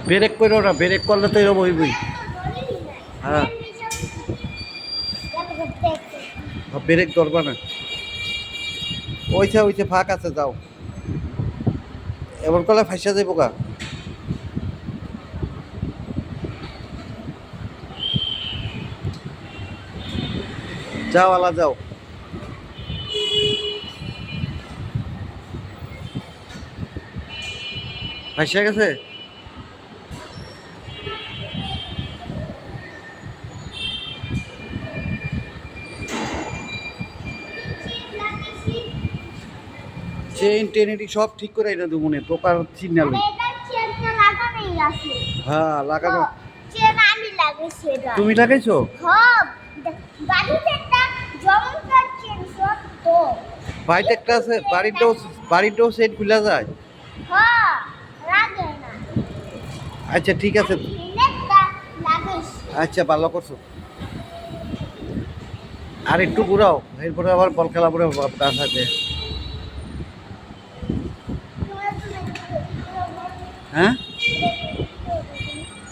Break করো না, break করলে তো এরকম হইবই। হ্যাঁ, ব্রেক ধরবা না। ওইছে ওইছে ফাঁক আছে, যাও। এমন করলে ফাঁসা যাইব গা। যাও আলা যাও। ফাঁসা গেছে। চেইন টেনেটি সব ঠিক করে এনে দেবো মনে প্রকার সিগন্যাল। হ্যাঁ লাগানো। তুমি লাগাইছো? বাড়িতে একটা আছে, বাড়িতেও সেট খুলা যায়। আচ্ছা ঠিক আছে। আচ্ছা ভালো করছো। আর একটু ঘুরাও, এরপরে আবার বল খেলা পরে কাজ আছে। হ্যাঁ